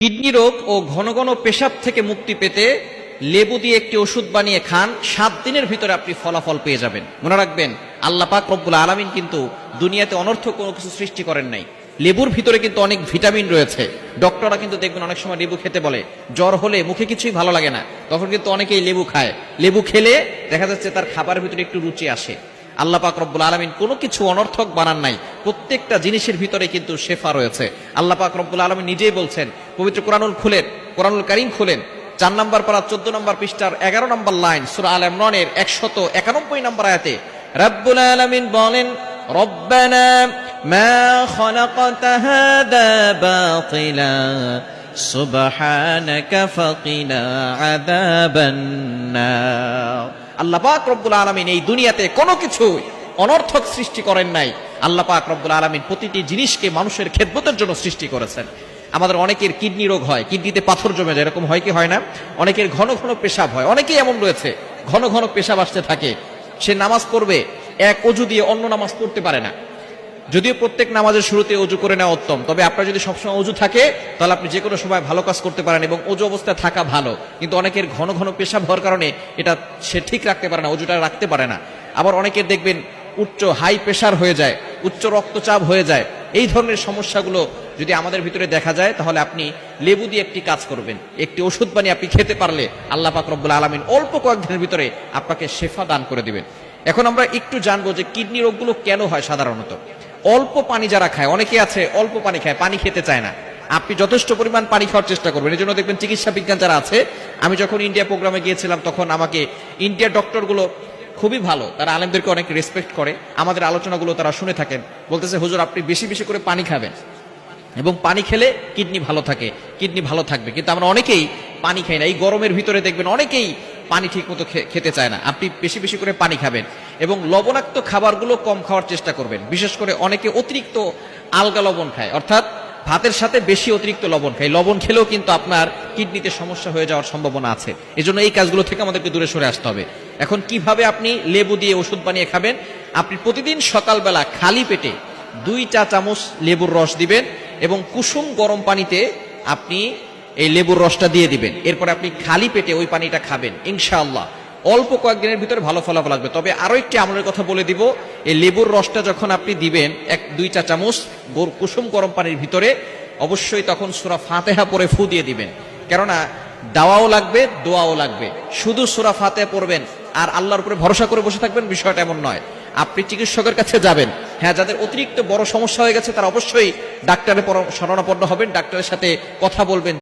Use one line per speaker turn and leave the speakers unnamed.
Kidney রোগ ও ঘন ঘন পেশাব থেকে মুক্তি পেতে লেবু দিয়ে একটি ওষুধ বানিয়ে খান, 7 দিনের ভিতরে আপনি ফলাফল পেয়ে যাবেন। মনে রাখবেন, আল্লাহ পাক রব্বুল আলামিন কিন্তু দুনিয়াতে অনর্থক কোনো কিছু সৃষ্টি করেন নাই। লেবুর ভিতরে কিন্তু অনেক ভিটামিন রয়েছে। ডক্টররা কিন্তু দেখবেন অনেক সময় লেবু খেতে বলে, জ্বর হলে মুখে কিছুই ভালো লাগে না, তখন কিন্তু অনেকেই লেবু খায়। লেবু খেলে দেখা যাচ্ছে তার খাবারের ভিতরে একটু রুচি আসে। আল্লাহ পাক রব্বুল আলামিন কোনো কিছু অনর্থক বানান নাই, প্রত্যেকটা জিনিসের ভিতরে কিন্তু শেফা রয়েছে। আল্লাহ পাক রব্বুল আলামিন নিজেই বলছেন, পবিত্র কোরআনুল কারীম খুলেন 4 নম্বর পারা 14 নম্বর পৃষ্ঠার 11 নম্বর লাইন, সূরা আল ইমরানের 191 নম্বর আয়াতে রব্বুল আলামিন বলেন, রব্বানা মা খালাকতা হাদা বাতিলা সুবহানাকা ফাকিনা আযাবান নার। আল্লাহ পাক রব্বুল আলামিন এই দুনিয়াতে কোনো কিছু অনর্থক সৃষ্টি করেন নাই। আল্লাহ পাক রব্বুল আলামিন প্রতিটি জিনিসকে মানুষের খেদমতের জন্য সৃষ্টি করেছেন। আমাদের অনেকের কিডনি রোগ হয়, কিডনিতে পাথর জমে যায়, এরকম হয় কি হয় না? অনেকের ঘন ঘন পেশাব হয়, অনেকেই এমন রয়েছে ঘন ঘন পেশাব আসতে থাকে। সে নামাজ পড়বে, এক অজু দিয়ে অন্য নামাজ পড়তে পারে না। যদিও প্রত্যেক নামাজের শুরুতে অজু করে নেওয়া উত্তম, তবে আপনার যদি সবসময় অজু থাকে তাহলে আপনি যে কোনো সময় ভালো কাজ করতে পারেন এবং অজু অবস্থায় থাকা ভালো। কিন্তু অনেকের ঘন ঘন পেশাব হওয়ার কারণে এটা সে ঠিক রাখতে পারে না, অজুটা রাখতে পারে না। আবার অনেকের দেখবেন উচ্চ হাই প্রেশার হয়ে যায়, উচ্চ রক্তচাপ হয়ে যায়। এই ধরনের সমস্যাগুলো যদি আমাদের ভিতরে দেখা যায় তাহলে আপনি লেবু দিয়ে একটি কাজ করবেন, একটি ওষুধ বানিয়ে আপনি খেতে পারলে আল্লাহ পাক রব্বুল আলামিন অল্প কয়েকদিনের ভিতরে আপনাকে শেফা দান করে দিবেন। এখন আমরা একটু জানবো যে কিডনি রোগগুলো কেন হয়। সাধারণত অল্প পানি যারা খায়, অনেকে আছে অল্প পানি খায়, পানি খেতে চায় না। আপনি যথেষ্ট পরিমাণ পানি খাওয়ার চেষ্টা করবেন। এই জন্য দেখবেন চিকিৎসা বিজ্ঞান যারা আছে, আমি যখন ইন্ডিয়া প্রোগ্রামে গিয়েছিলাম তখন আমাকে ইন্ডিয়ার ডক্টরগুলো খুবই ভালো, তারা আলেমদেরকে অনেক রেসপেক্ট করে, আমাদের আলোচনাগুলো তারা শুনে থাকেন। বলতেছে, হুজুর আপনি বেশি বেশি করে পানি খাবেন এবং পানি খেলে কিডনি ভালো থাকে, কিডনি ভালো থাকবে। কিন্তু আমরা অনেকেই পানি খাই না। এই গরমের ভিতরে দেখবেন অনেকেই পানি ঠিক মতো খেতে চায় না। আপনি বেশি বেশি করে পানি খাবেন এবং লবণাক্ত খাবারগুলো কম খাওয়ার চেষ্টা করবেন। বিশেষ করে অনেকে অতিরিক্ত আলগা লবণ খায়, অর্থাৎ ভাতের সাথে বেশি অতিরিক্ত লবণ খায়। লবণ খেলেও কিন্তু আপনার কিডনিতে সমস্যা হয়ে যাওয়ার সম্ভাবনা আছে। এজন্য এই কাজগুলো থেকে আমাদেরকে দূরে সরে আসতে হবে। এখন কিভাবে আপনি লেবু দিয়ে ওষুধ বানিয়ে খাবেন? আপনি প্রতিদিন সকালবেলা খালি পেটে 2 চা চামচ লেবুর রস দিবেন এবং কুসুম গরম পানিতে আপনি এই লেবুর রসটা দিয়ে দিবেন। এরপরে আপনি খালি পেটে ওই পানিটা খাবেন। ইনশাআল্লাহ অল্প কয়েকদিনের ভিতরে ভালো ফলাফল আসবে। তবে আরো একটি আমলের কথা বলে দিব, এই লেবুর রসটা যখন আপনি দিবেন 2 চা চামচ কুসুম গরম পানির ভিতরে, অবশ্যই তখন সূরা ফাতিহা পড়ে ফু দিয়ে দিবেন। কেননা দাওয়াও লাগবে, দোয়াও লাগবে। শুধু সূরা ফাতিহা পড়বেন আর আল্লাহর উপরে ভরসা করে বসে থাকবেন, বিষয়টা এমন নয়। আপনি চিকিৎসকের কাছে যাবেন। হ্যাঁ, যাদের অতিরিক্ত বড় সমস্যা হয়ে গেছে তারা অবশ্যই ডাক্তারের শরণাপন্ন হবেন, ডাক্তারের সাথে কথা বলবেন।